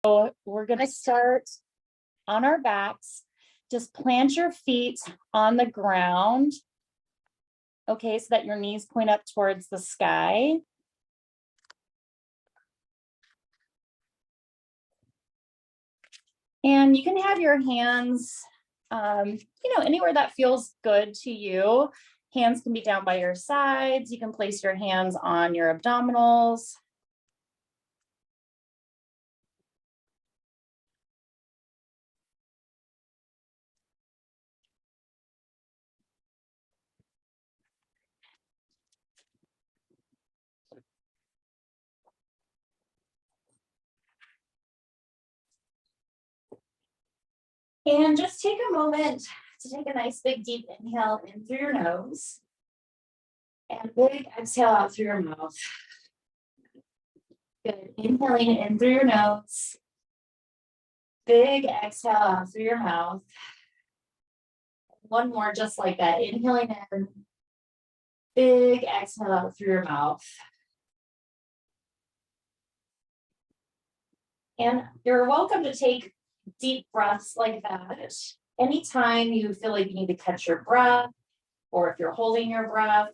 We're going to start on our backs. Just plant your feet on the ground. Okay, so that your knees point up towards the sky. And you can have your hands, anywhere that feels good to you. Hands can be down by your sides. You can place your hands on your abdominals. And just take a moment to take a nice big deep inhale in through your nose and big exhale out through your mouth. Good. Inhaling in through your nose. Big exhale out through your mouth. One more just like that. Inhaling in. Big exhale out through your mouth. And you're welcome to take deep breaths like that. Anytime you feel like you need to catch your breath, or if you're holding your breath.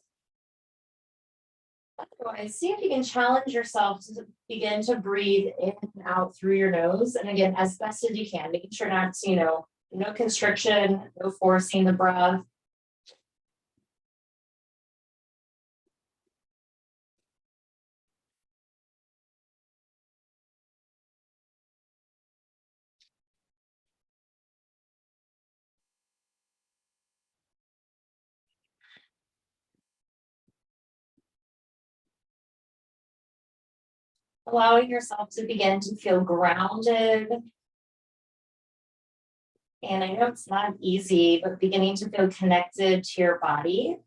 Otherwise, see if you can challenge yourself to begin to breathe in and out through your nose. And again, as best as you can, making sure not to, no constriction, no forcing the breath. Allowing yourself to begin to feel grounded. And I know it's not easy, but beginning to feel connected to your body.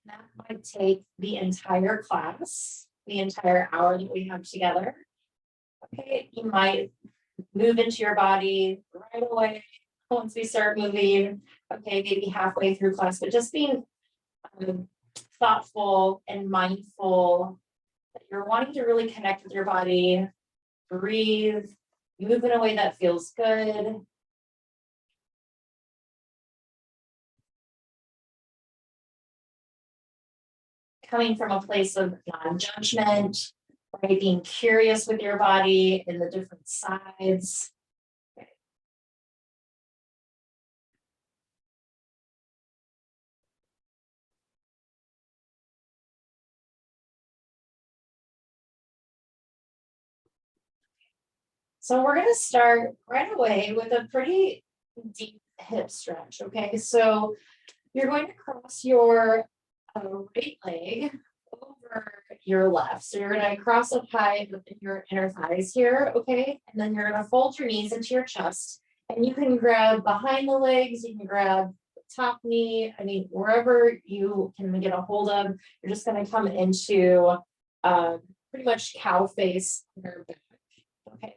That might take the entire class, the entire hour that we have together. Okay, you might move into your body right away once we start moving. Okay, maybe halfway through class, but just being thoughtful and mindful that you're wanting to really connect with your body, breathe, move in a way that feels good. Coming from a place of non-judgment, right? Being curious with your body in the different sides. So we're going to start right away with a pretty deep hip stretch, okay? So you're going to cross your right leg over your left. So you're going to cross up high within your inner thighs here, okay? And then you're going to fold your knees into your chest. And you can grab behind the legs, you can grab the top knee, wherever you can get a hold of. You're just going to come into pretty much cow face on your back, okay?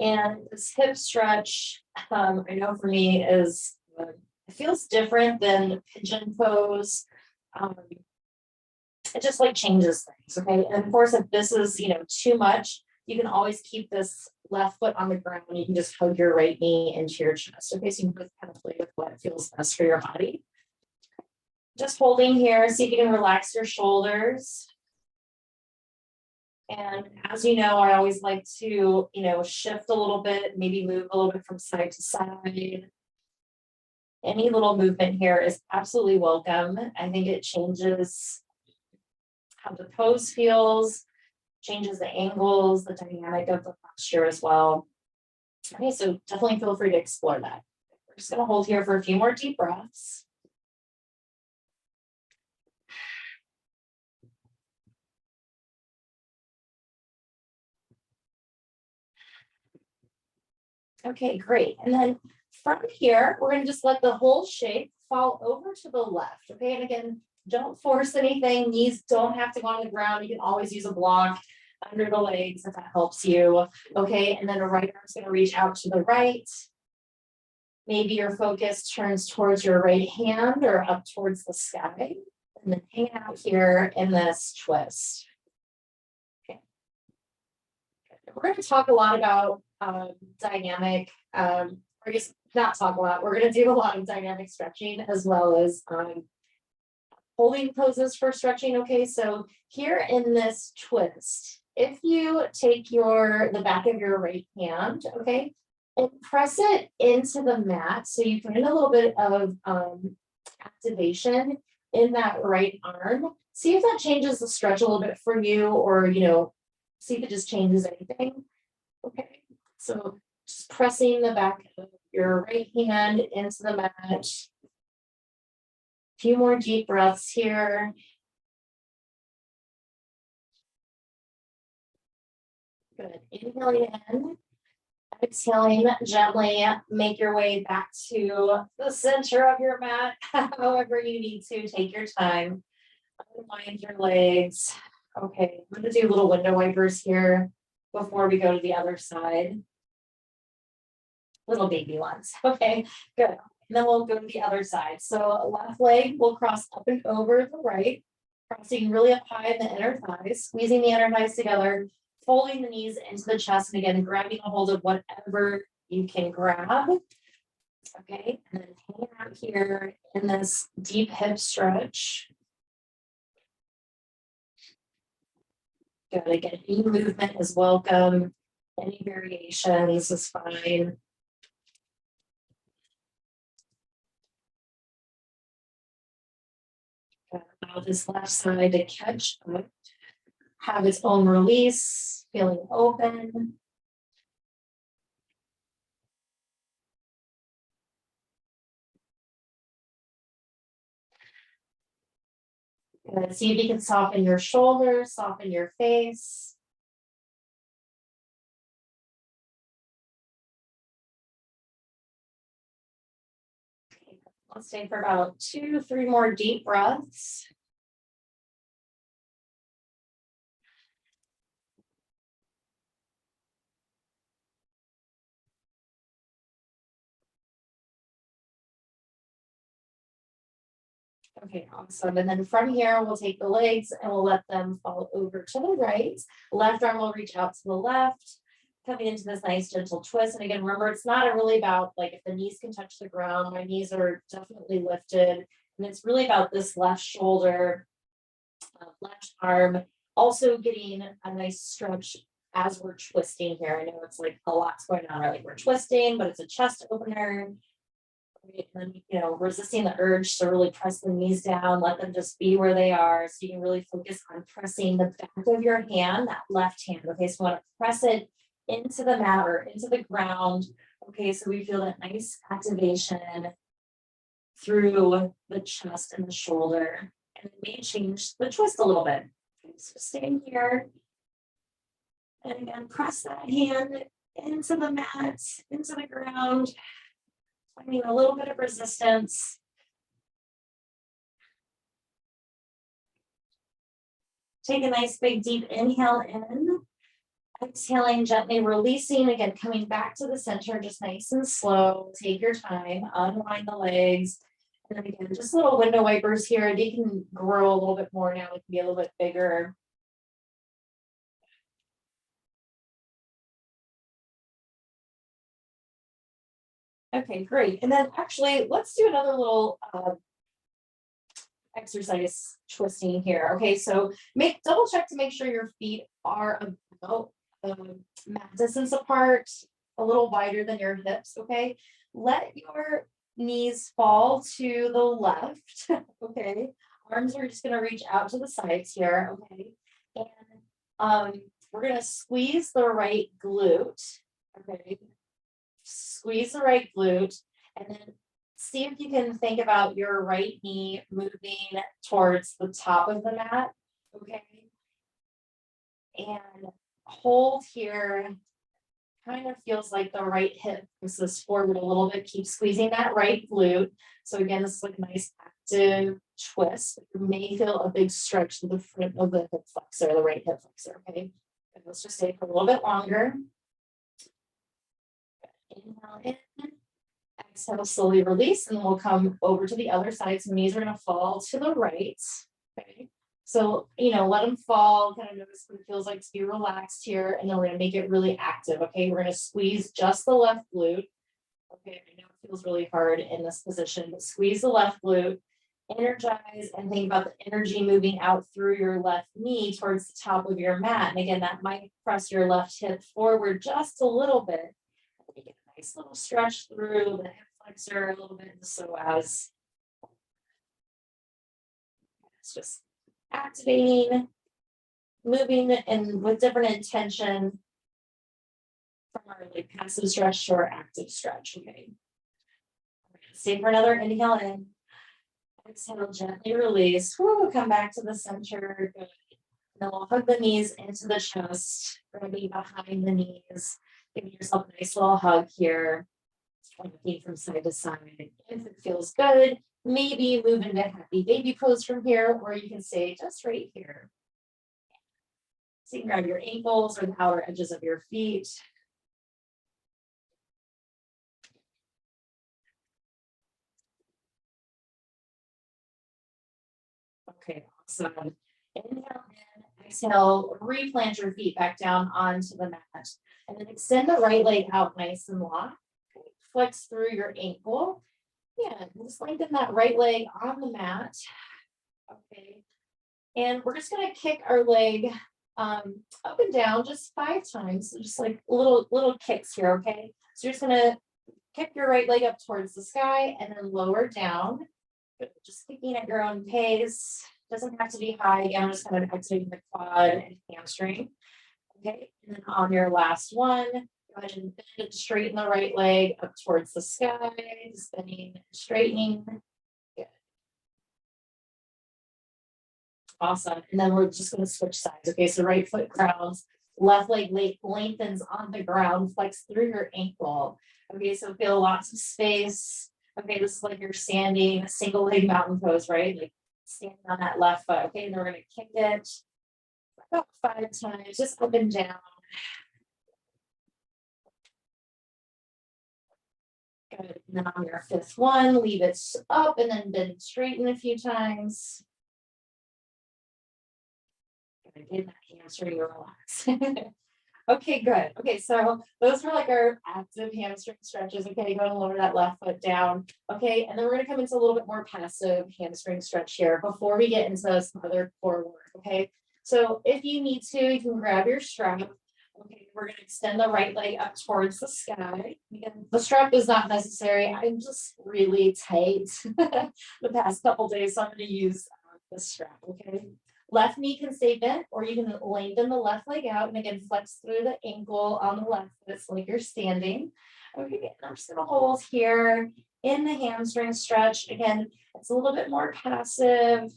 And this hip stretch, I know for me it feels different than pigeon pose. It just changes things, okay? And of course, if this is, too much, you can always keep this left foot on the ground. You can just hug your right knee into your chest, okay? So you can just kind of play with what feels best for your body. Just holding here, see if you can relax your shoulders. And as you know, I always like to, shift a little bit, maybe move a little bit from side to side. Any little movement here is absolutely welcome. I think it changes how the pose feels, changes the angles, the dynamic of the posture as well. Okay, so definitely feel free to explore that. We're just going to hold here for a few more deep breaths. Okay, great. And then from here, we're going to just let the whole shape fall over to the left. Okay, and again, don't force anything. Knees don't have to go on the ground. You can always use a block under the legs if that helps you. Okay, and then the right arm's going to reach out to the right. Maybe your focus turns towards your right hand or up towards the sky. And then hang out here in this twist. Okay. we're going to talk a lot about dynamic, or I guess not talk a lot. We're going to do a lot of dynamic stretching as well as holding poses for stretching. Okay, so here in this twist, if you take the back of your right hand, okay, and press it into the mat, so you find a little bit of activation in that right arm. See if that changes the stretch a little bit for you, or see if it just changes anything. Okay, so just pressing the back of your right hand into the mat. A few more deep breaths here. Good. Inhaling in, exhaling gently. Make your way back to the center of your mat. However you need to, take your time. Unwind your legs. Okay, I'm going to do little window wipers here before we go to the other side. Little baby ones. Okay, good. And then we'll go to the other side. So left leg will cross up and over the right, crossing really up high in the inner thighs, squeezing the inner thighs together, folding the knees into the chest, and again, grabbing a hold of whatever you can grab. Okay, and then hang out here in this deep hip stretch. Good. Again, any movement is welcome. Any variations is fine. Allow this left side to catch up, have its own release, feeling open. Good. See if you can soften your shoulders, soften your face. Okay, let's stay for about 2-3 more deep breaths. Okay, awesome. And then from here, we'll take the legs and we'll let them fall over to the right. Left arm will reach out to the left, coming into this nice gentle twist. And again, remember, it's not really about like if the knees can touch the ground. My knees are definitely lifted. And it's really about this left shoulder, left arm, also getting a nice stretch as we're twisting here. I know it's like a lot's going on, right? Like we're twisting, but it's a chest opener. And then, resisting the urge to really press the knees down, let them just be where they are. So you can really focus on pressing the back of your hand, that left hand. Okay, so we want to press it into the mat or into the ground. Okay, so we feel that nice activation through the chest and the shoulder. And it may change the twist a little bit. Okay, so staying here. And again, press that hand into the mat, into the ground. Finding a little bit of resistance. Take a nice big deep inhale in. Exhaling gently, releasing, again, coming back to the center, just nice and slow. Take your time, unwind the legs. And then again, just little window wipers here. They can grow a little bit more now. It can be a little bit bigger. Okay, great. And then actually, let's do another little exercise twisting here. Okay, so double check to make sure your feet are about mat distance apart, a little wider than your hips. Okay, let your knees fall to the left. Okay, arms are just going to reach out to the sides here. Okay, and we're going to squeeze the right glute. Okay, squeeze the right glute, and then see if you can think about your right knee moving towards the top of the mat. Okay, and hold here. Kind of feels like the right hip pushes forward a little bit. Keep squeezing that right glute. So again, this is like a nice active twist. You may feel a big stretch to the front of the hip flexor, the right hip flexor. Okay, and let's just stay for a little bit longer. Inhale in, exhale, slowly release, and we'll come over to the other side. So knees are going to fall to the right. Okay, So, let them fall, kind of notice what it feels like to be relaxed here. And then we're going to make it really active. Okay. We're going to squeeze just the left glute. Okay. I know it feels really hard in this position, but squeeze the left glute, energize, and think about the energy moving out through your left knee towards the top of your mat. And again, that might press your left hip forward just a little bit. You get a nice little stretch through the hip flexor a little bit, so as it's just activating, moving, and with different intention from our like passive stretch to our active stretch. Okay. Stay for another inhale in. Exhale, gently release. Woo, come back to the center. Good. Then we'll hug the knees into the chest, rubbing behind the knees. Give yourself a nice little hug here. Rocking from side to side. If it feels good, maybe move into happy baby pose from here, or you can stay just right here. So you can grab your ankles or the outer edges of your feet. Okay, awesome. Inhale in, exhale, replant your feet back down onto the mat. And then extend the right leg out nice and long. Okay. Flex through your ankle. Yeah, just lengthen that right leg on the mat. Okay. And we're just going to kick our leg up and down just 5 times. So just like little kicks here, okay? So you're just going to kick your right leg up towards the sky and then lower down. Just kicking at your own pace. Doesn't have to be high. Again, I'm just kind of activating the quad and hamstring. Okay, and then on your last one, go ahead and bend and straighten the right leg up towards the sky, bending, straightening. Good. Awesome. And then we're just going to switch sides. Okay, so right foot grounds, left leg lengthens on the ground, flex through your ankle. Okay, so feel lots of space. Okay, this is like you're standing a single leg mountain pose, right? Like standing on that left foot. Okay, and then we're going to kick it about 5 times, just up and down. Good. And then on your 5th one, leave it up and then bend straighten a few times. Get that hamstring relax. Okay, good. Okay, so those were like our active hamstring stretches. Okay, go and lower that left foot down. Okay, and then we're going to come into a little bit more passive hamstring stretch here before we get into some other core work. Okay, so if you need to, you can grab your strap. Okay, we're going to extend the right leg up towards the sky. Again, the strap is not necessary. I'm just really tight the past couple days, so I'm going to use the strap. Okay. Left knee can stay bent, or you can lengthen the left leg out and again flex through the ankle on the left foot. It's like you're standing. Okay, I'm just gonna hold here in the hamstring stretch. Again, it's a little bit more passive.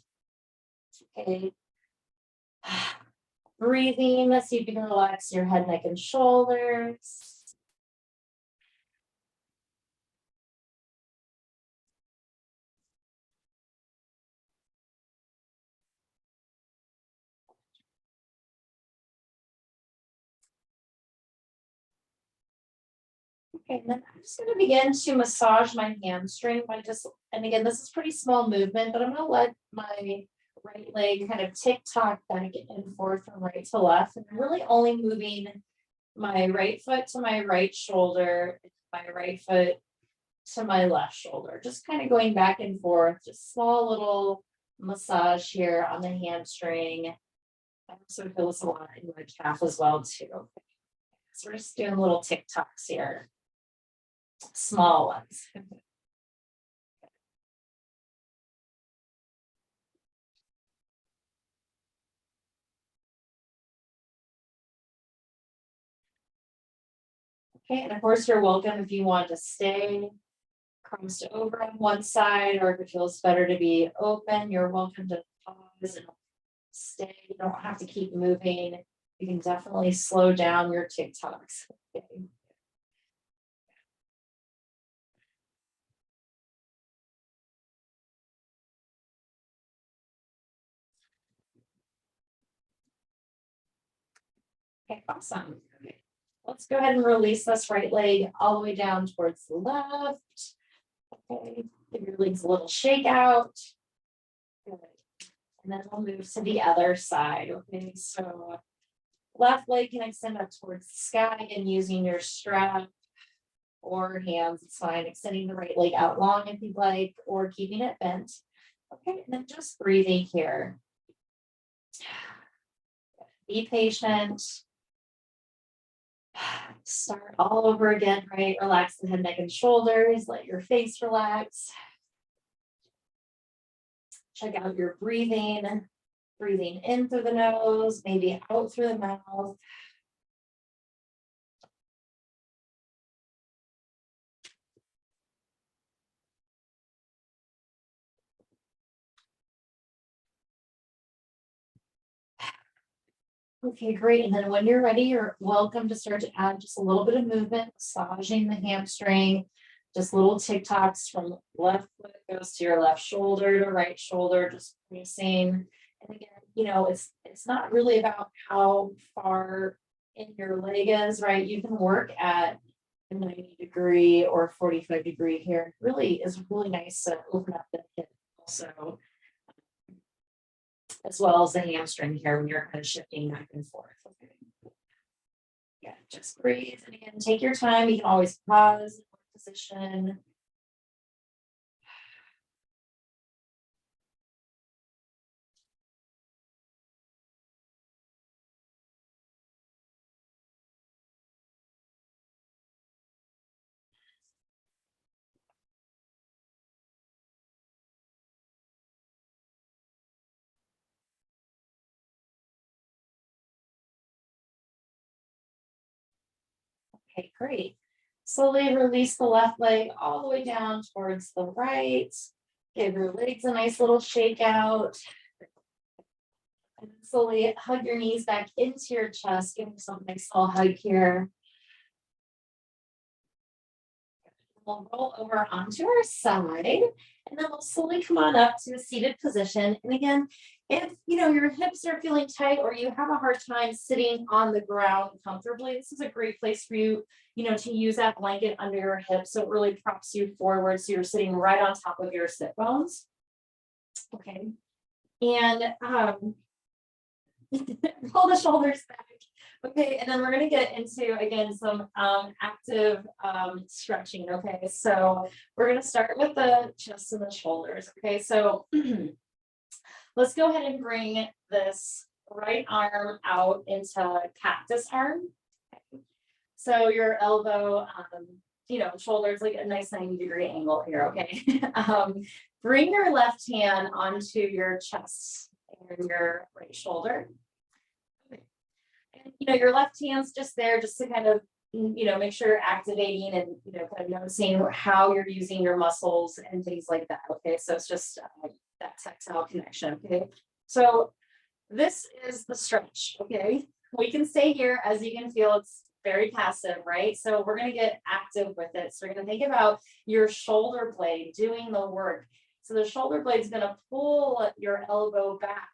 Okay. Breathing. Let's see if you can relax your head, neck, and shoulders. Okay, and then I'm just going to begin to massage my hamstring by and again, this is pretty small movement, but I'm going to let my right leg kind of tick-tock back and forth from right to left. And I'm really only moving my right foot to my right shoulder, my right foot to my left shoulder, just kind of going back and forth, just small little massage here on the hamstring. I also feel this a lot in my calf as well too. So we're just doing little tick-tocks here. Small ones. Okay, and of course you're welcome if you want to stay crossed over on one side, or if it feels better to be open, you're welcome to pause and stay. You don't have to keep moving. You can definitely slow down your TikToks. Okay. Okay, awesome. Okay. Let's go ahead and release this right leg all the way down towards the left. Okay, give your legs a little shake out. Good. And then we'll move to the other side. Okay, so left leg can extend up towards the sky and using your strap or hands, it's fine. Extending the right leg out long if you'd like, or keeping it bent. Okay, and then just breathing here. Be patient. Start all over again, right? Relax the head, neck, and shoulders. Let your face relax. Check out your breathing. Breathing in through the nose, maybe out through the mouth. Okay, great. And then when you're ready, you're welcome to start to add just a little bit of movement, massaging the hamstring, just little tick-tocks from left foot goes to your left shoulder to right shoulder, just pressing. And again, you know, it's not really about how far in your leg is, right? You can work at a 90-degree or 45-degree here. It really is really nice to open up the hip also, as well as the hamstring here when you're kind of shifting back and forth. Okay. Yeah, just breathe. And again, take your time. You can always pause, position. Okay, great. Slowly release the left leg all the way down towards the right. Give your legs a nice little shake out. And slowly hug your knees back into your chest. Give yourself a nice little hug here. We'll roll over onto our side, and then we'll slowly come on up to a seated position. And again, if you know your hips are feeling tight or you have a hard time sitting on the ground comfortably, this is a great place for you, you know, to use that blanket under your hips so it really props you forward so you're sitting right on top of your sit bones. Okay. And pull the shoulders back. Okay, and then we're going to get into, again, some active stretching. Okay, so we're going to start with the chest and the shoulders. Okay, so let's go ahead and bring this right arm out into cactus arm. Okay. So your elbow, you know, shoulders like a nice 90-degree angle here. Okay, bring your left hand onto your chest and your right shoulder. And, you know, your left hand's just there just to kind of, you know, make sure you're activating and, you know, kind of noticing how you're using your muscles and things like that. Okay, so it's just that tactile connection. Okay, so this is the stretch. Okay, we can stay here. As you can feel, it's very passive, right? So we're going to get active with it. So we're going to think about your shoulder blade doing the work. So the shoulder blade is going to pull your elbow back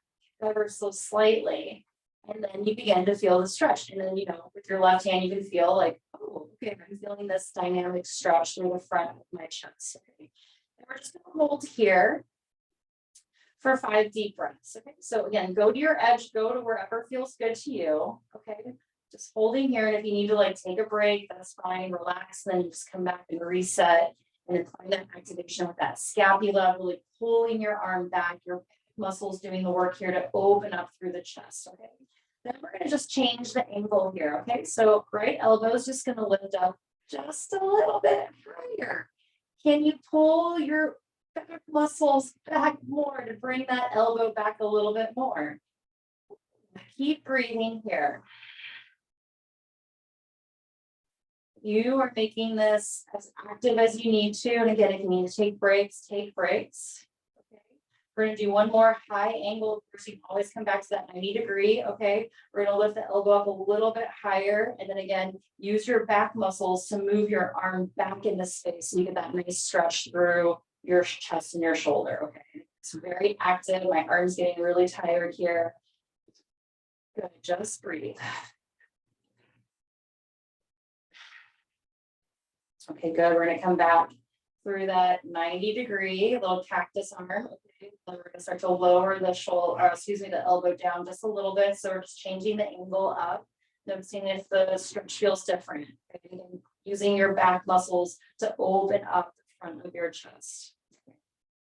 ever so slightly. And then you begin to feel the stretch. And then, you know, with your left hand, you can feel like, oh, okay, I'm feeling this dynamic stretch through the front of my chest. Okay. And we're just going to hold here for 5 deep breaths. Okay. So again, go to your edge, go to wherever feels good to you. Okay. Just holding here. And if you need to like take a break, that's fine. Relax. Then you just come back and reset and apply that activation with that scapula, really pulling your arm back, your muscles doing the work here to open up through the chest. Okay. Then we're going to just change the angle here. Okay, so right elbow is just going to lift up just a little bit higher. Can you pull your back muscles back more to bring that elbow back a little bit more? Keep breathing here. You are making this as active as you need to. And again, if you need to take breaks, take breaks. We're going to do one more high angle. So you can always come back to that 90-degree. Okay. We're going to lift the elbow up a little bit higher. And then again, use your back muscles to move your arm back into space. So you get that nice stretch through your chest and your shoulder. Okay. It's very active. My arm's getting really tired here. Good. Just breathe. Okay, good. We're going to come back through that 90-degree little cactus arm. Okay, then we're gonna start to lower the shoulder, or excuse me, the elbow down just a little bit. So we're just changing the angle up, noticing if the stretch feels different. Okay? And using your back muscles to open up the front of your chest.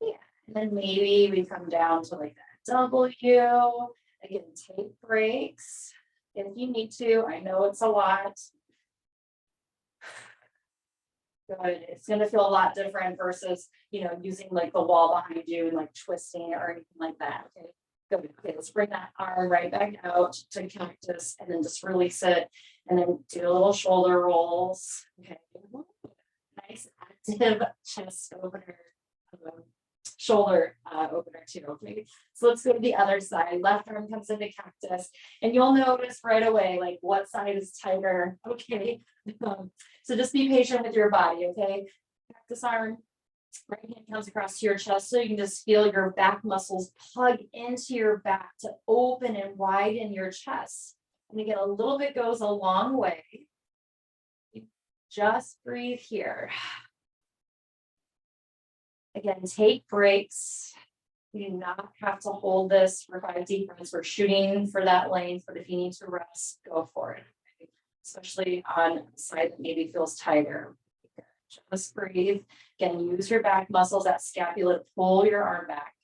Yeah, and then maybe we come down to like that W. Again, take breaks if you need to. I know it's a lot. Good. It's going to feel a lot different versus, using like the wall behind you and like twisting or anything like that. Okay. Good. Okay. Let's bring that arm right back out to cactus and then just release it and then do a little shoulder rolls. Okay. Nice active chest opener, shoulder opener too. Okay. So let's go to the other side. Left arm comes into cactus and you'll notice right away, like what side is tighter. Okay. So just be patient with your body. Okay. Cactus arm, right hand comes across to your chest. So you can just feel your back muscles plug into your back to open and widen your chest. And again, a little bit goes a long way. Just breathe here. Again, take breaks. You do not have to hold this for 5 deep breaths. We're shooting for that length, but if you need to rest, go for it. Okay? Especially on a side that maybe feels tighter. Just breathe. Again, use your back muscles, that scapula, pull your arm back.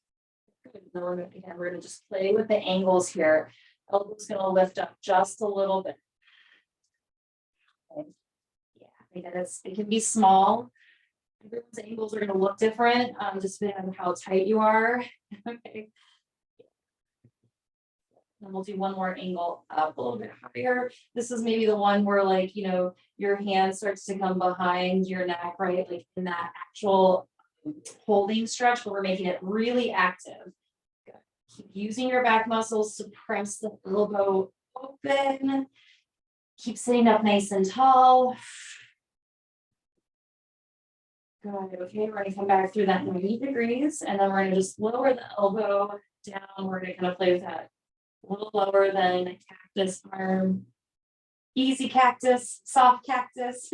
Good. Then we're going to just play with the angles here. Elbow's going to lift up just a little bit. Okay. Yeah, it can be small. Everyone's angles are going to look different, just depending on how tight you are. Okay. And we'll do one more angle up a little bit higher. This is maybe the one where, like, your hand starts to come behind your neck, right? Like in that actual holding stretch, but we're making it really active. Good. Keep using your back muscles to press the elbow open. Keep sitting up nice and tall. Good. Okay, we're going to come back through that 90 degrees, and then we're going to just lower the elbow down. We're going to kind of play with that a little lower than a cactus arm. Easy cactus, soft cactus,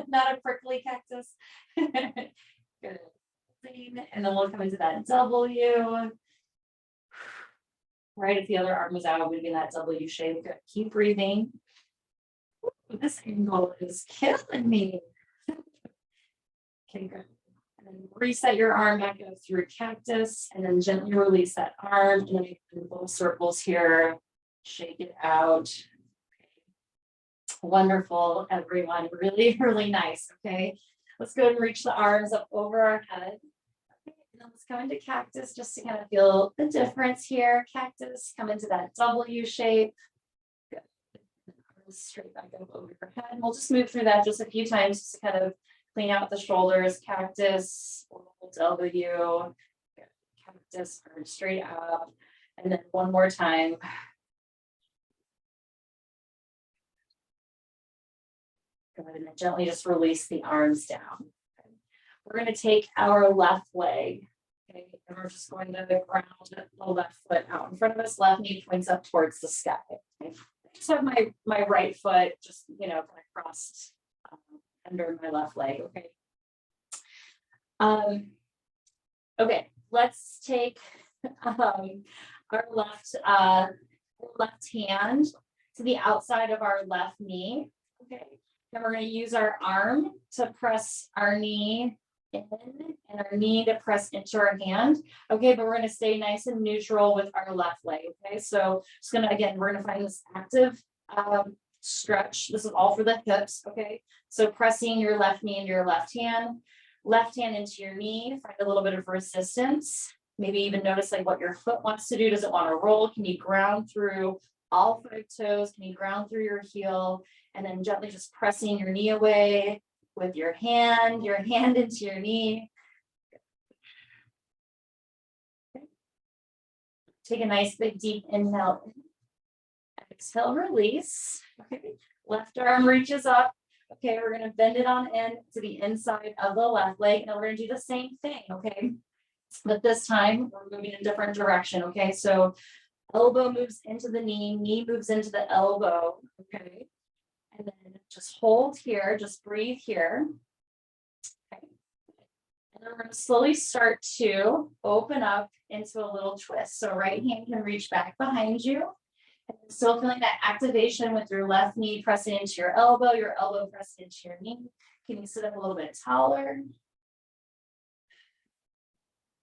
not a prickly cactus. Good. And then we'll come into that W. Right, if the other arm was out, we'd be in that W shape. Good. Keep breathing. Ooh, this angle is killing me. Okay, good. And then reset your arm back up through cactus and then gently release that arm. And then you can do little circles here. Shake it out. Okay. Wonderful, everyone. Really, really nice. Okay. Let's go and reach the arms up over our head. Okay. And then let's come into cactus just to kind of feel the difference here. Cactus, come into that W shape. Good. Arms straight back up over your head. And we'll just move through that just a few times just to kind of clean out the shoulders. Cactus, W, cactus, arm straight up. And then one more time. Go ahead and gently just release the arms down. Okay. We're going to take our left leg. Okay, and we're just going to ground the left foot out in front of us. Left knee points up towards the sky. Okay. I just have my right foot just, kind of crossed under my left leg. Okay. Okay, let's take our left hand to the outside of our left knee. Okay. Then we're going to use our arm to press our knee in and our knee to press into our hand. Okay, but we're going to stay nice and neutral with our left leg. Okay, so just going to, again, we're going to find this active stretch. This is all for the hips. Okay, so pressing your left knee into your left hand into your knee, find a little bit of resistance. Maybe even notice like what your foot wants to do. Does it want to roll? Can you ground through all 5 toes? Can you ground through your heel? And then gently just pressing your knee away with your hand into your knee. Okay. Take a nice big deep inhale. Exhale, release. Okay. Left arm reaches up. Okay, we're going to bend it on in to the inside of the left leg. And we're going to do the same thing. Okay. But this time we're moving in a different direction. Okay. So elbow moves into the knee moves into the elbow. Okay. And then just hold here, just breathe here. Okay. And then we're going to slowly start to open up into a little twist. So right hand can reach back behind you. And still feeling that activation with your left knee pressing into your elbow pressing into your knee. Can you sit up a little bit taller?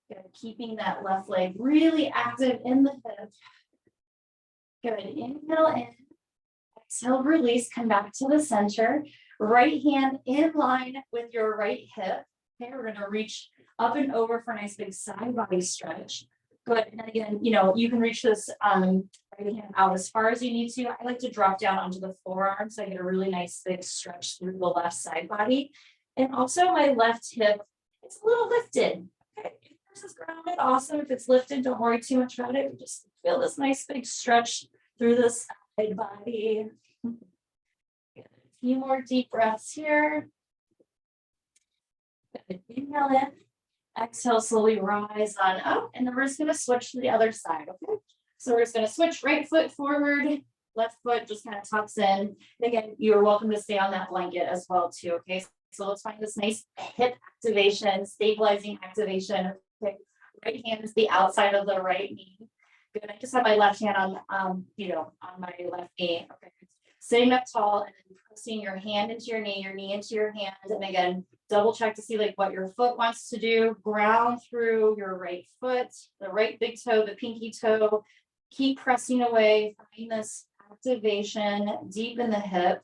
Good. Keeping that left leg really active in the hip. Good. Inhale in. Exhale, release. Come back to the center. Right hand in line with your right hip. Okay, we're going to reach up and over for a nice big side body stretch. Good. And again, you can reach this right hand out as far as you need to. I like to drop down onto the forearm so I get a really nice big stretch through the left side body. And also my left hip, it's a little lifted. Okay, if this is grounded, awesome. If it's lifted, don't worry too much about it. Just feel this nice big stretch through the side body. A few more deep breaths here. Good. Inhale in. Exhale, slowly rise on up, and then we're just going to switch to the other side, okay? So we're just going to switch right foot forward, left foot just kind of tucks in. And again, you're welcome to stay on that blanket as well too, okay? So let's find this nice hip activation, stabilizing activation. Okay, right hand is the outside of the right knee. Good. I just have my left hand on my left knee. Okay. Sitting up tall and then pressing your hand into your knee into your hand. And again, double check to see like what your foot wants to do. Ground through your right foot, the right big toe, the pinky toe. Keep pressing away. Find this activation deep in the hip.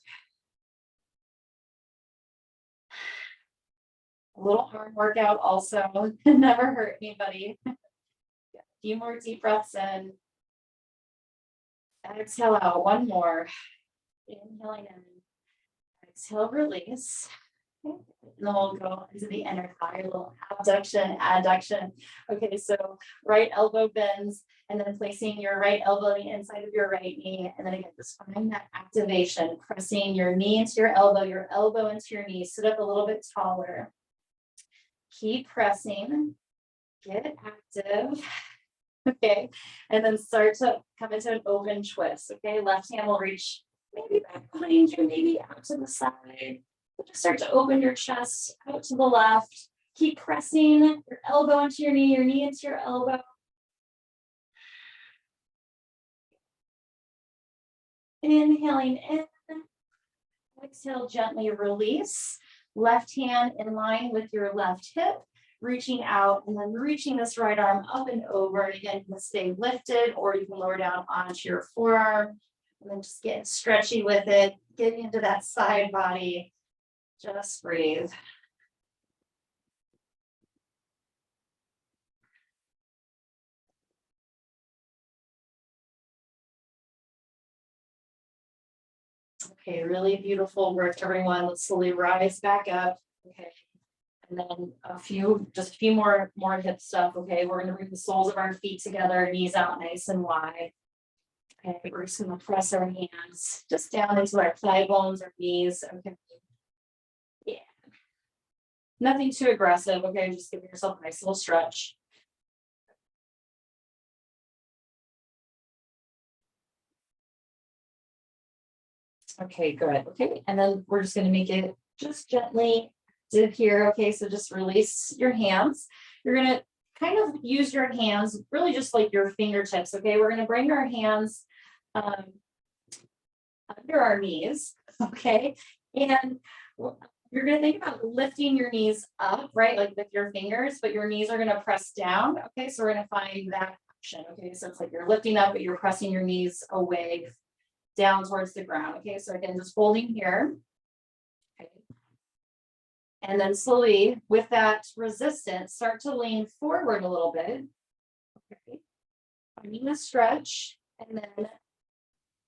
A little arm workout also. Never hurt anybody. A few more deep breaths in. Exhale out. One more. Inhaling in. Exhale, release. Okay. And then we'll go into the inner thigh, a little abduction, adduction. Okay, so right elbow bends, and then placing your right elbow on the inside of your right knee. And then again, just find that activation, pressing your knee into your elbow into your knee. Sit up a little bit taller. Keep pressing. Get active. Okay, and then start to come into an open twist. Okay, left hand will reach maybe back behind you, maybe out to the side. Just start to open your chest out to the left. Keep pressing your elbow into your knee into your elbow. Inhaling in. Exhale, gently release. Left hand in line with your left hip. Reaching out and then reaching this right arm up and over. And again, you can stay lifted or you can lower down onto your forearm. And then just get stretchy with it. Getting into that side body. Just breathe. Okay, really beautiful work, everyone. Let's slowly rise back up. Okay. And then just a few more hip stuff. Okay, we're going to bring the soles of our feet together, knees out nice and wide. Okay, we're just going to press our hands just down into our thigh bones or knees. Okay. Yeah. Nothing too aggressive. Okay, just giving yourself a nice little stretch. Okay, good. Okay, and then we're just going to make it just gently active here. Okay, so just release your hands. You're going to kind of use your hands, really just like your fingertips. Okay, we're going to bring our hands under our knees. Okay, and you're going to think about lifting your knees up, right? Like with your fingers, but your knees are going to press down. Okay, so we're going to find that action. Okay, so it's like you're lifting up, but you're pressing your knees away down towards the ground. Okay, so again, just holding here. Okay. And then slowly, with that resistance, start to lean forward a little bit. Okay. Finding a stretch. And then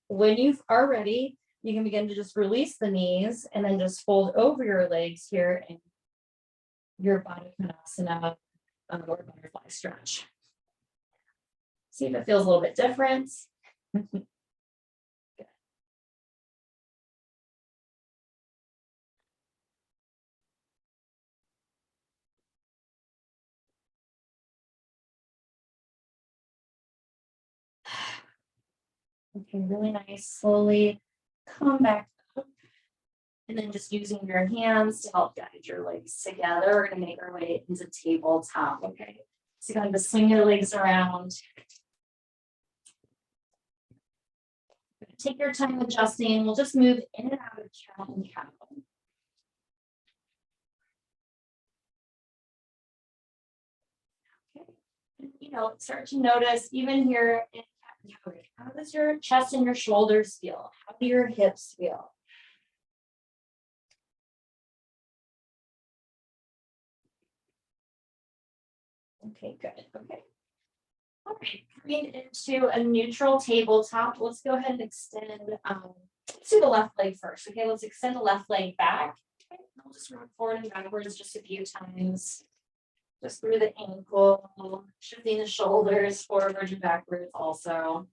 when you are ready, you can begin to just release the knees and then just fold over your legs here in your Baddha Konasana or butterfly stretch. See if it feels a little bit different. Okay, really nice. Slowly come back up And then just using your hands to help guide your legs together. We're gonna make our way into tabletop, okay? So you're going to swing your legs around. Take your time adjusting. We'll just move in and out of cat and cow. Okay. Start to notice even here in cat and cow, how does your chest and your shoulders feel? How do your hips feel? Okay, good. Okay. All right, coming into a neutral tabletop, let's go ahead and extend, let's do the left leg first. Okay, let's extend the left leg back. Okay, I'll just rock forward and backwards just a few times. Just through the ankle, shifting the shoulders forward and backwards also.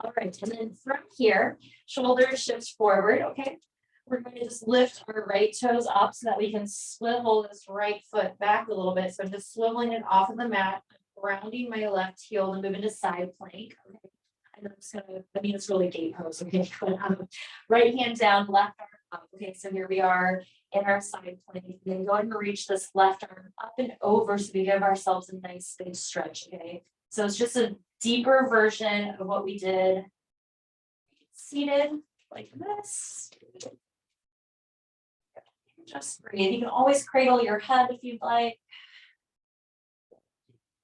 All right, and then from here, shoulders shift forward, okay? We're going to just lift our right toes up so that we can swivel this right foot back a little bit. So I'm just swiveling it off of the mat, grounding my left heel and moving to side plank. Okay. And I'm just gonna, it's really gate pose, okay? Right hand down, left arm up. Okay, so here we are in our side plank. And then go ahead and reach this left arm up and over so we give ourselves a nice big stretch, okay? So it's just a deeper version of what we did seated like this. Just breathe. You can always cradle your head if you'd like.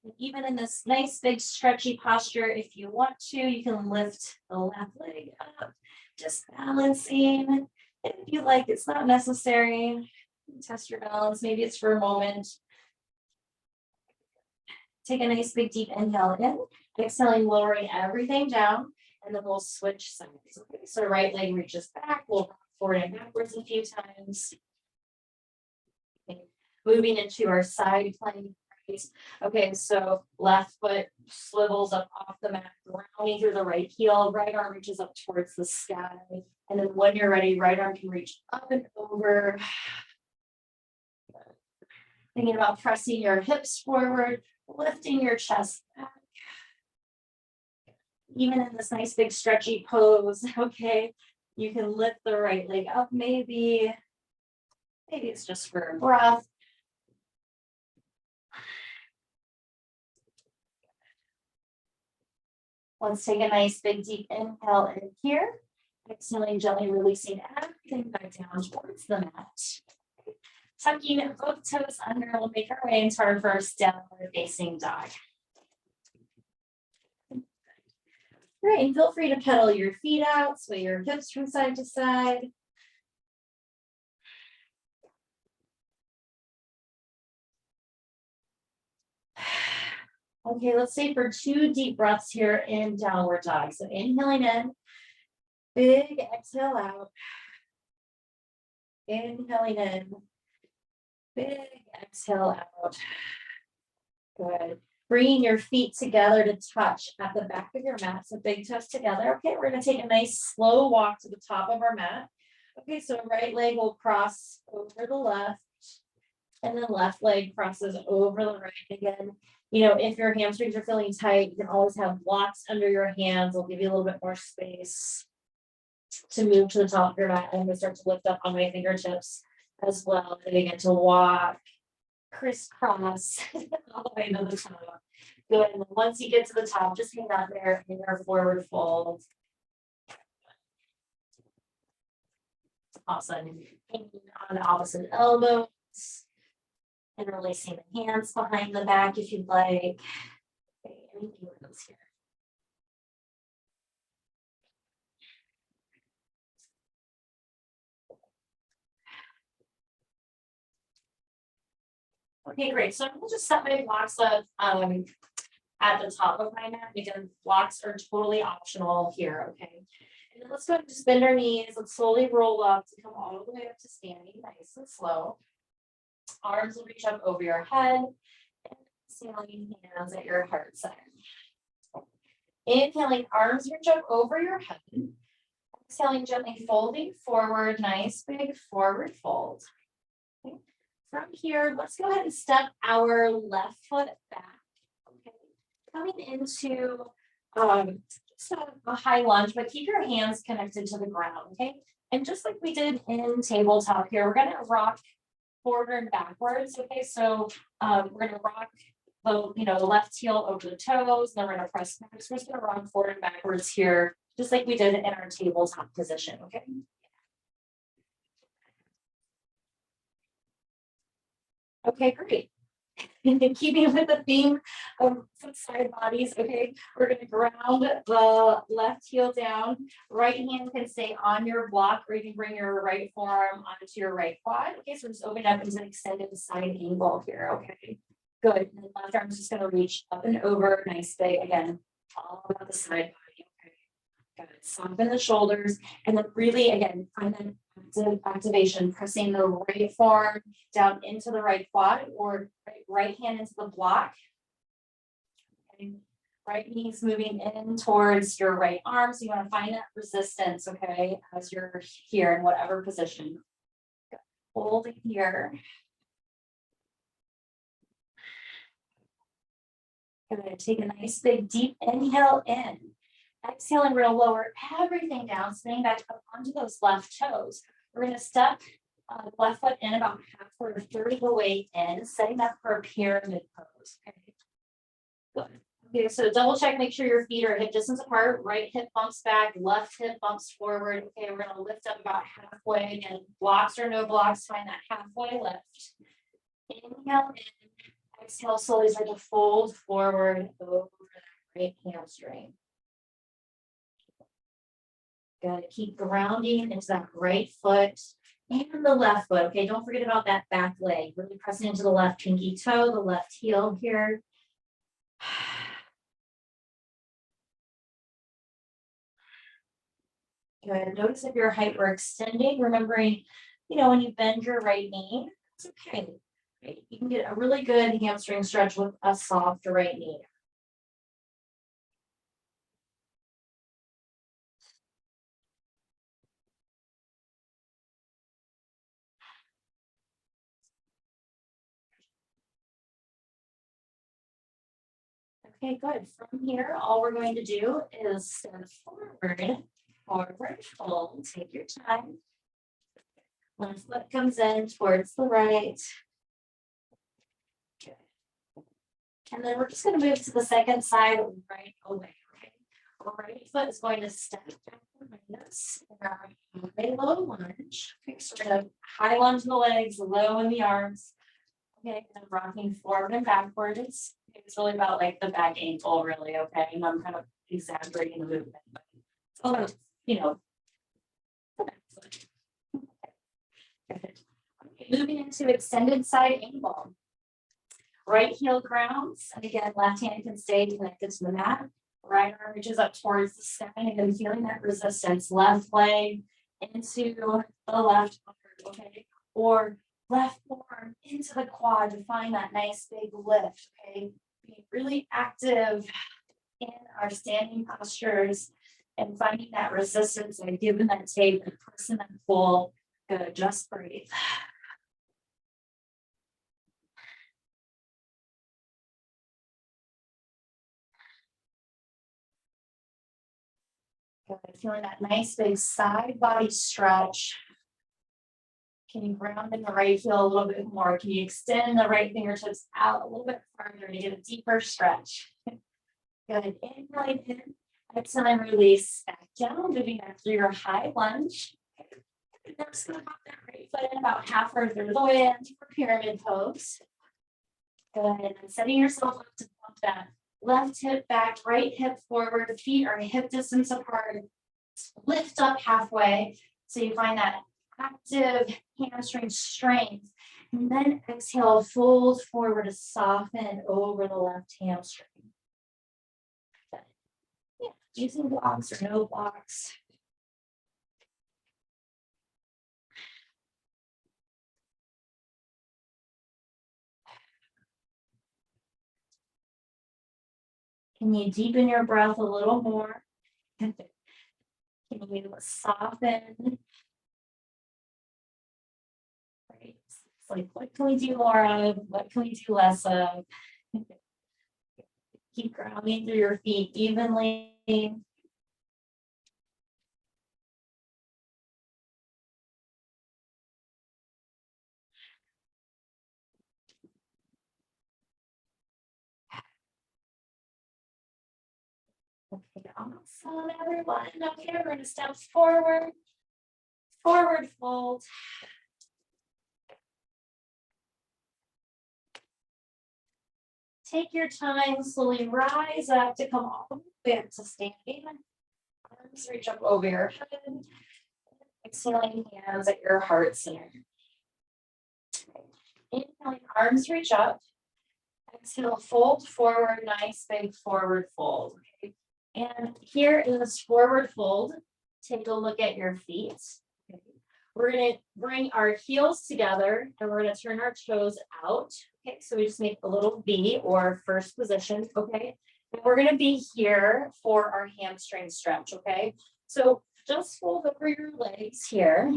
And even in this nice big stretchy posture, if you want to, you can lift the left leg up, just balancing. If you like, it's not necessary. Test your balance. Maybe it's for a moment. Take a nice big deep inhale in, exhaling, lowering everything down, and then we'll switch sides. Okay, so right leg reaches back. We'll rock forward and backwards a few times. Okay. Moving into our side plank. Okay, so left foot swivels up off the mat, grounding through the right heel, right arm reaches up towards the sky. And then when you're ready, right arm can reach up and over. Thinking about pressing your hips forward, lifting your chest back. Even in this nice big stretchy pose, okay, you can lift the right leg up maybe. Maybe it's just for a breath. Let's take a nice big deep inhale in here. Exhaling, gently releasing everything back down towards the mat. Tucking both toes under, we'll make our way into our first downward facing dog. Great, and feel free to pedal your feet out, sway your hips from side to side. Okay, let's stay for 2 deep breaths here in downward dog. So inhaling in, big exhale out. Inhaling in, big exhale out. Good. Bringing your feet together to touch at the back of your mat. So big toes together. Okay, we're going to take a nice slow walk to the top of our mat. Okay, so right leg will cross over the left. And then left leg crosses over the right again. If your hamstrings are feeling tight, you can always have blocks under your hands. It'll give you a little bit more space to move to the top of your mat. I'm going to start to lift up on my fingertips as well. And begin to walk, crisscross all the way to the top. Good. And once you get to the top, just hang out there in your forward fold. Awesome. Hanging on opposite elbows. And releasing the hands behind the back if you'd like. Okay, anything else here? Okay, great. So we'll just set my blocks up at the top of my mat. Again, blocks are totally optional here, okay? And then let's go ahead and just bend our knees. Let's slowly roll up to come all the way up to standing, nice and slow. Arms will reach up over your head. And exhaling, hands at your heart center. Inhaling, arms reach up over your head. Exhaling, gently folding forward, nice big forward fold. Okay. From here, let's go ahead and step our left foot back. Okay. Coming into just a high lunge, but keep your hands connected to the ground. Okay. And just like we did in tabletop here, we're gonna rock forward and backwards. Okay, so we're gonna rock the left heel over the toes, and then we're gonna press back. So we're just gonna rock forward and backwards here, just like we did in our tabletop position. Okay. Okay, great. Keeping with the theme of foot side bodies, okay, we're going to ground the left heel down. Right hand can stay on your block, or you can bring your right forearm onto your right quad. Okay, so just open up into an extended side angle here. Okay, good. And then left arm is just going to reach up and over, nice big. Again, all about the side body. Okay, good. Soften the shoulders, and then really again find that activation, pressing the right forearm down into the right quad, or right hand into the block. Okay. Right knee's moving in towards your right arm. So you want to find that resistance, okay, as you're here in whatever position. Hold it here. Good. Take a nice big deep inhale in. Exhale, and we're going to lower everything down, spinning back up onto those left toes. We're going to step left foot in about half or a third of the way in, setting up for a pyramid pose. Okay. Good. Okay, so double check, make sure your feet are hip distance apart. Right hip bumps back, left hip bumps forward. Okay, we're going to lift up about halfway. Again, blocks or no blocks, find that halfway lift. Inhale in, exhale, slowly start to fold forward over that right hamstring. Good. Keep grounding into that right foot and the left foot. Okay, don't forget about that back leg. Really pressing into the left pinky toe, the left heel here. Good. Notice if your height we're extending, remembering, when you bend your right knee, it's okay. Right? You can get a really good hamstring stretch with a soft right knee. Okay, good. From here, all we're going to do is step forward, fold, take your time. One foot comes in towards the right. Okay. And then we're just going to move to the second side right away. Okay. Our right foot is going to step down behind us. A low lunge. Okay, so we're going to high lunge the legs, low in the arms. Okay, and I'm rocking forward and backwards. It's really about like the back ankle, really. Okay, and I'm kind of exaggerating the movement, but the back foot. Okay. Moving into extended side angle. Right heel grounds, and again, left hand can stay connected to the mat. Right arm reaches up towards the sky, and then feeling that resistance. Left leg into the left arm, okay, or left forearm into the quad to find that nice big lift. Okay, being really active in our standing postures and finding that resistance and giving that take and pressing that pull. Good. Just breathe. Good. Feeling that nice big side body stretch. Can you ground in the right heel a little bit more? Can you extend the right fingertips out a little bit farther to get a deeper stretch? Good. Inhale in, exhale and release back down, moving back through your high lunge. Now just going to pop that right foot in about half or a third of the way into your pyramid pose. Good. And setting yourself up to bump that left hip back, right hip forward, feet are hip distance apart. Lift up halfway so you find that active hamstring strength. And then exhale, fold forward to soften over the left hamstring. Yeah, using blocks or no blocks. Can you deepen your breath a little more? Can you soften? Right. It's like, what can we do more of? What can we do less of? Keep grounding through your feet evenly. Okay, awesome, everyone. Okay, we're gonna step forward, forward fold. Take your time, slowly rise up to come all the way up to standing. Arms reach up over your head. Exhaling hands at your heart center. Inhaling, arms reach up. Exhale, fold forward, nice big forward fold. Okay. And here in this forward fold, take a look at your feet. Okay. We're going to bring our heels together and we're going to turn our toes out. Okay, so we just make a little V or first position. Okay, and we're going to be here for our hamstring stretch. Okay, so just fold over your legs here.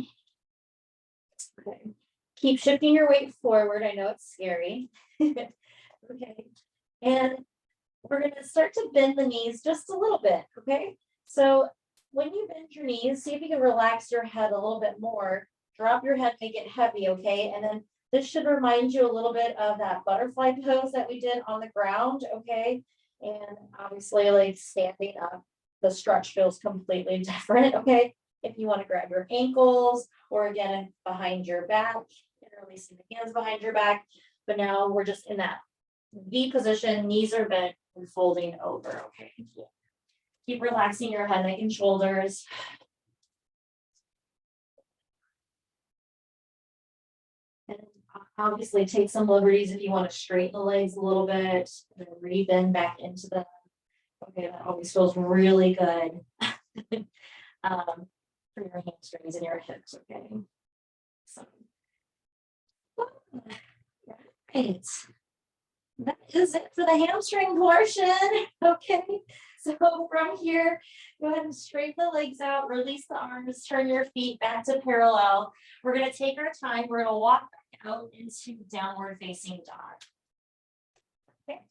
Okay, keep shifting your weight forward. I know it's scary. Okay, and we're going to start to bend the knees just a little bit. Okay, so when you bend your knees, see if you can relax your head a little bit more. Drop your head, make it heavy. Okay, and then this should remind you a little bit of that butterfly pose that we did on the ground. Okay, and obviously, like standing up, the stretch feels completely different. Okay, if you want to grab your ankles or again behind your back and releasing the hands behind your back. But now we're just in that V position, knees are bent and folding over. Okay, keep relaxing your head, neck, and shoulders. And obviously take some liberties if you want to straighten the legs a little bit and re-bend back into them. Okay, that always feels really good for your hamstrings and your hips. Okay, so right. That is it for the hamstring portion. Okay, so from here, go ahead and straighten the legs out, release the arms, turn your feet back to parallel. We're going to take our time. We're going to walk back out into downward facing dog. Okay.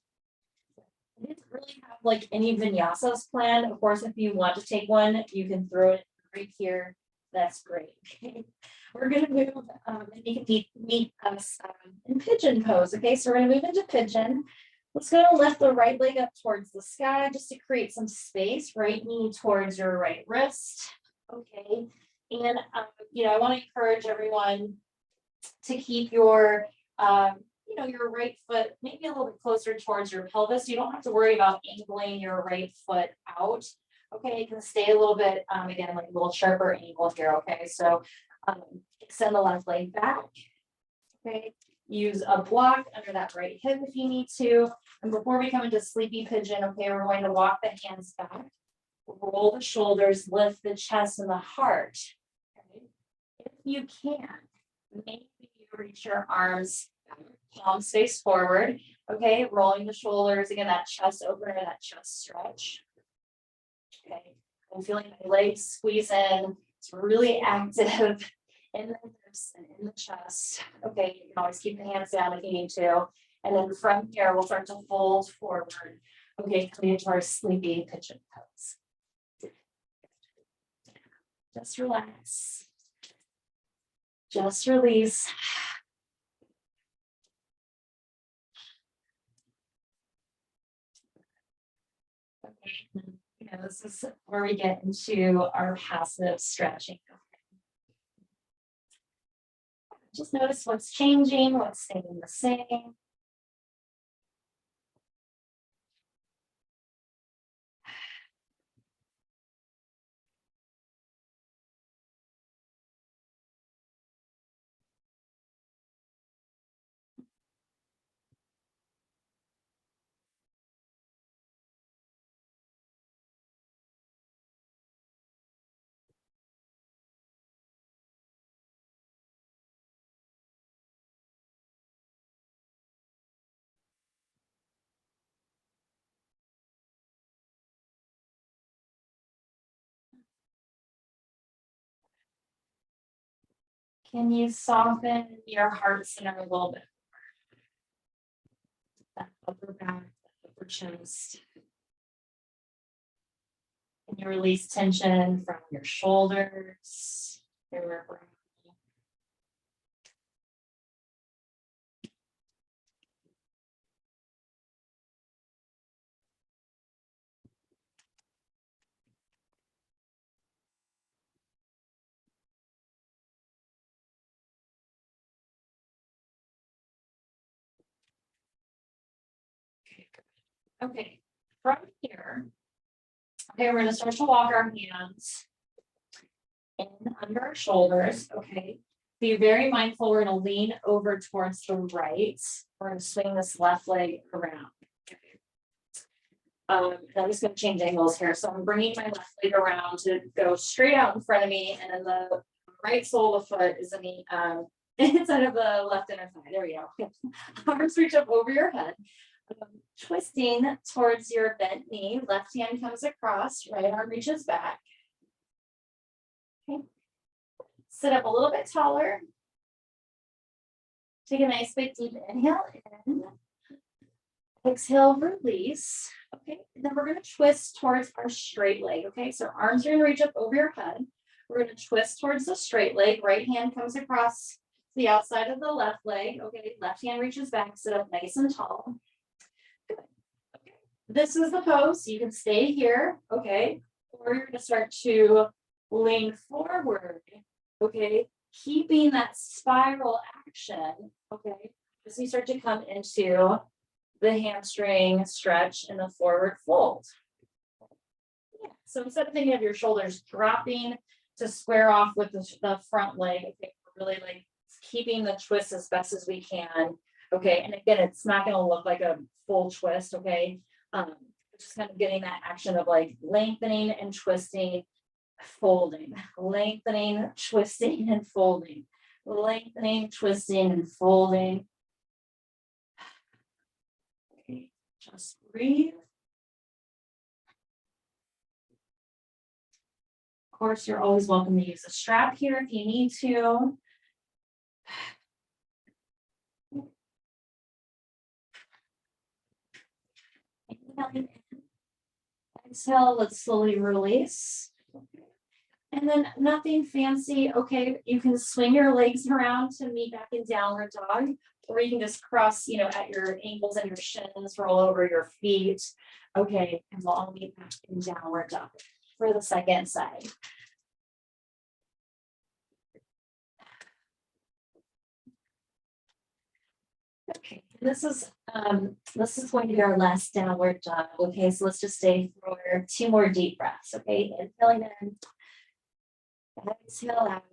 I didn't really have like any vinyasas planned. Of course, if you want to take one, you can throw it right here. That's great. Okay. We're going to move and you can meet us in pigeon pose. Okay, so we're going to move into pigeon. Let's go and lift the right leg up towards the sky just to create some space. Right knee towards your right wrist. Okay, and I want to encourage everyone to keep your your right foot maybe a little bit closer towards your pelvis. You don't have to worry about angling your right foot out. Okay, you can stay a little bit, again, like a little sharper angle here. Okay, so extend the left leg back. Okay, use a block under that right hip if you need to. And before we come into sleepy pigeon, okay, we're going to walk the hands back, roll the shoulders, lift the chest and the heart. Okay. If you can, maybe you reach your arms, palms face forward. Okay, rolling the shoulders, again, that chest opener, that chest stretch. Okay, I'm feeling my legs squeeze in. It's really active in the hips and in the chest. Okay, you can always keep the hands down if you need to. And then from here, we'll start to fold forward. Okay, coming into our sleepy pigeon pose. Just relax. Just release. Okay. This is where we get into our passive stretching. Just notice what's changing, what's staying the same. Can you soften your heart center a little bit? That upper back, that upper chest. Can you release tension from your shoulders, your brow? Okay, from here, okay, we're gonna start to walk our hands in under our shoulders, okay? Be very mindful, we're gonna lean over towards the right. We're gonna swing this left leg around. And I'm just gonna change angles here. So I'm bringing my left leg around to go straight out in front of me, and then the right sole of the foot is in the inside of the left inner thigh. There we go. Arms reach up over your head. Twisting towards your bent knee, left hand comes across, right arm reaches back. Okay. Sit up a little bit taller. Take a nice big deep inhale in. Exhale, release. Okay, then we're going to twist towards our straight leg. Okay, so arms are going to reach up over your head. We're going to twist towards the straight leg. Right hand comes across the outside of the left leg. Okay, left hand reaches back, sit up nice and tall. Good. Okay. This is the pose. You can stay here. Okay, or you're going to start to lean forward. Okay, keeping that spiral action. Okay, as you start to come into the hamstring stretch and the forward fold. Yeah. So instead of thinking of your shoulders dropping to square off with the front leg, okay, we're really like keeping the twist as best as we can. Okay, and again, it's not going to look like a full twist. Okay, just kind of getting that action of like lengthening and twisting, folding, lengthening, twisting, and folding, lengthening, twisting, and folding. Okay, just breathe. Of course, you're always welcome to use a strap here if you need to. Exhale, let's slowly release. And then nothing fancy. Okay, you can swing your legs around to meet back in downward dog, or you can just cross, at your ankles and your shins, roll over your feet. Okay, and we'll all meet back in downward dog for the second side. Okay, this is going to be our last downward dog. Okay, so let's just stay for 2 more deep breaths. Okay, inhaling in, exhale out,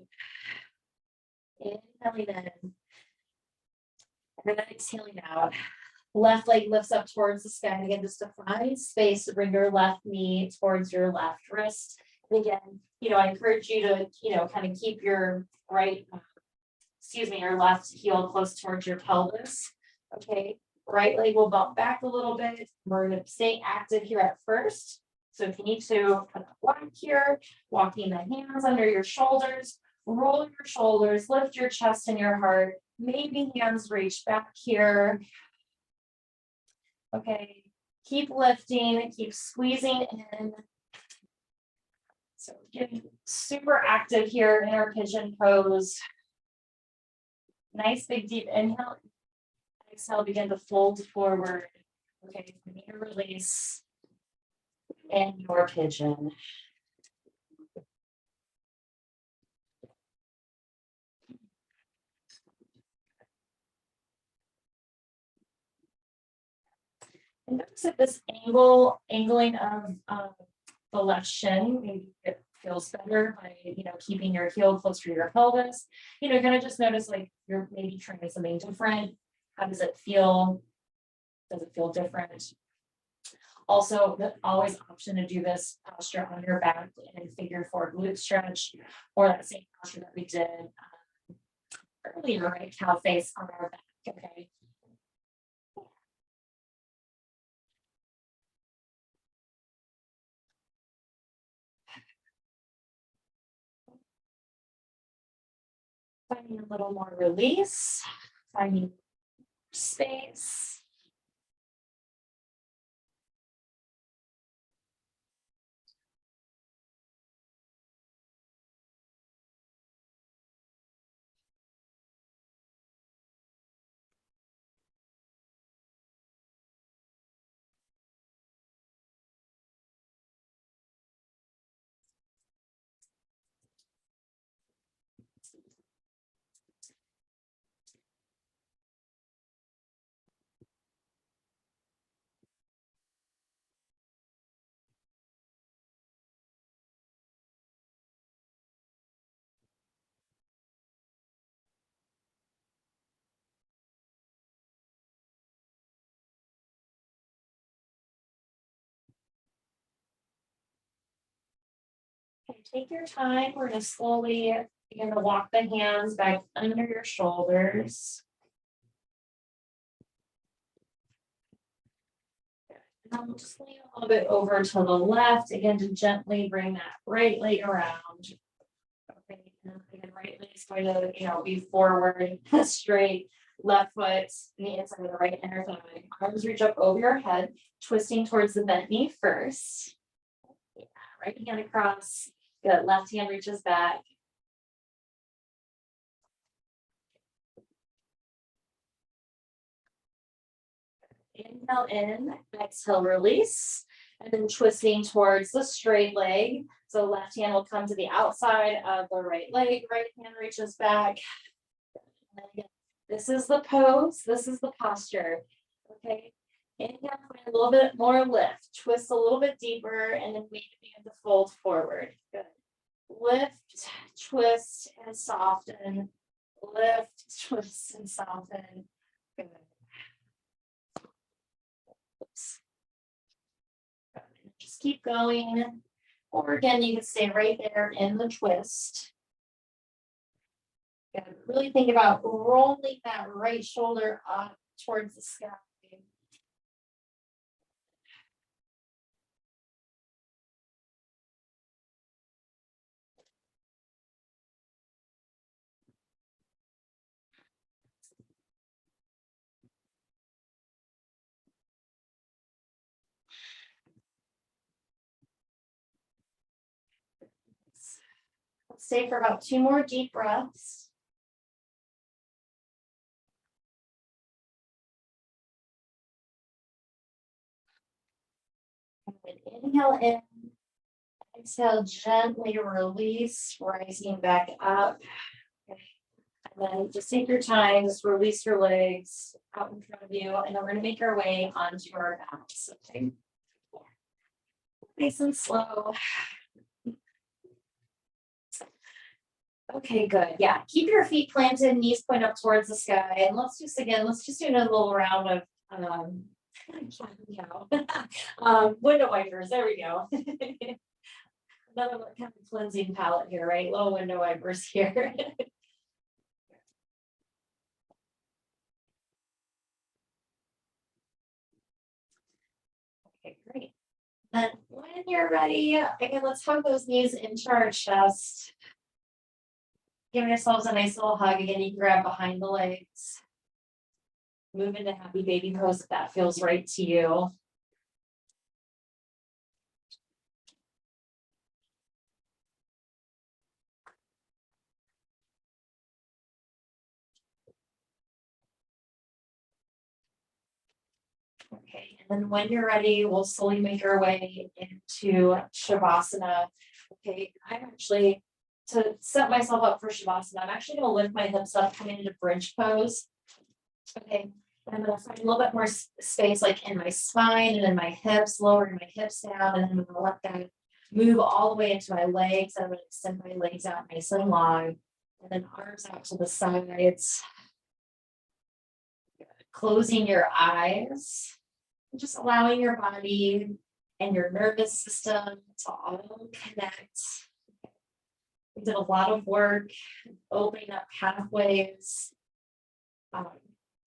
inhaling in, and then exhaling out. Left leg lifts up towards the sky. And again, just to find space to bring your left knee towards your left wrist. And again, I encourage you to, kind of keep your your left heel close towards your pelvis. Okay, right leg will bump back a little bit. We're going to stay active here at first. So if you need to kind of walk here, walking the hands under your shoulders, roll your shoulders, lift your chest and your heart. Maybe hands reach back here. Okay, keep lifting, keep squeezing in. So getting super active here in our pigeon pose. Nice big deep inhale. Exhale, begin to fold forward. Okay, need to release. And your pigeon. And notice that this angling of the left shin, maybe it feels better by keeping your heel close to your pelvis. Kind of just notice like you're maybe trying something different. How does it feel? Does it feel different? Also, always option to do this posture on your back and figure 4 glute stretch, or that same posture that we did earlier, right? Cow face on our back. Okay. Finding a little more release, finding space. Okay, take your time. We're gonna slowly begin to walk the hands back under your shoulders. And we'll just lean a little bit over to the left, again, to gently bring that right leg around. Okay, and again, right leg is going to, be forward, straight, left foot, the inside of the right inner thigh. Arms reach up over your head, twisting towards the bent knee first. Yeah, right hand across, good, left hand reaches back. Inhale in, exhale, release, and then twisting towards the straight leg. So left hand will come to the outside of the right leg, right hand reaches back. And then again, this is the pose, this is the posture. Okay, inhale, find a little bit more lift, twist a little bit deeper, and then we begin to fold forward. Good. Lift, twist, and soften. Lift, twist, and soften. Good. Just keep going. Or again, you can stay right there in the twist. And really think about rolling that right shoulder up towards the sky. Let's stay for about 2 more deep breaths. And inhale in, exhale, gently release, rising back up. Okay. And then just take your time, just release your legs out in front of you, and then we're gonna make our way onto our backs. Okay. Nice and slow. Okay, good. Yeah, keep your feet planted, knees point up towards the sky. And let's just do another little round of window wipers. There we go. Another kind of cleansing palette here, right? Little window wipers here. Okay, great. Then when you're ready, again, let's hug those knees into our chest. Give yourselves a nice little hug. Again, you can grab behind the legs. Move into happy baby pose if that feels right to you. Okay, and then when you're ready, we'll slowly make our way into Shavasana. Okay, I'm actually, to set myself up for Shavasana, I'm actually going to lift my hips up, coming into bridge pose. Okay, I'm going to find a little bit more space like in my spine and in my hips, lowering my hips down, and then I'm going to let that move all the way into my legs. I'm going to extend my legs out nice and long, and then arms out to the sides. Closing your eyes, just allowing your body and your nervous system to all connect. We did a lot of work opening up pathways,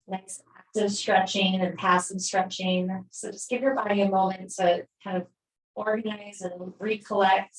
nice active stretching and passive stretching. So just give your body a moment to kind of organize and recollect.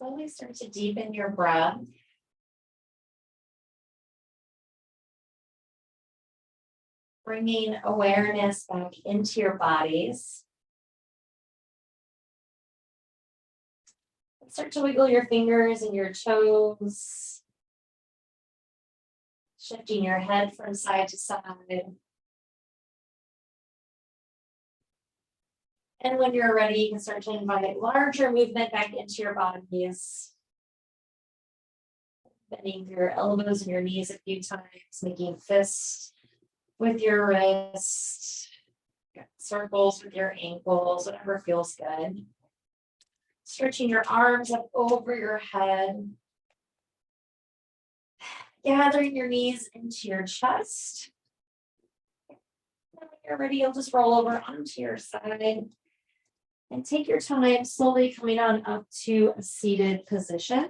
Slowly start to deepen your breath. Bringing awareness back into your bodies. Start to wiggle your fingers and your toes. Shifting your head from side to side. And when you're ready, you can start to invite larger movement back into your bodies. Bending through your elbows and your knees a few times, making fists with your wrists, circles with your ankles, whatever feels good. Stretching your arms up over your head. Gathering your knees into your chest. And when you're ready, you'll just roll over onto your side. And take your time slowly coming on up to a seated position.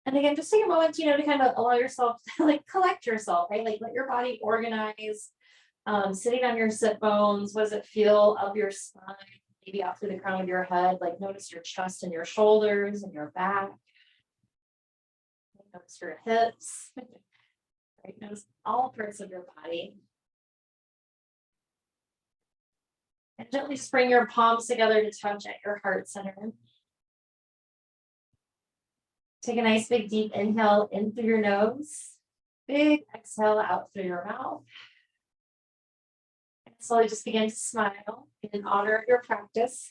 And again, just take a moment, to kind of allow yourself to like collect yourself, right? Like let your body organize. Sitting on your sit bones, what does it feel up your spine? Maybe out through the crown of your head, like notice your chest and your shoulders and your back. Notice your hips. Right? Notice all parts of your body. And gently just bring your palms together to touch at your heart center. Take a nice big deep inhale in through your nose. Big exhale out through your mouth. And slowly just begin to smile in honor of your practice.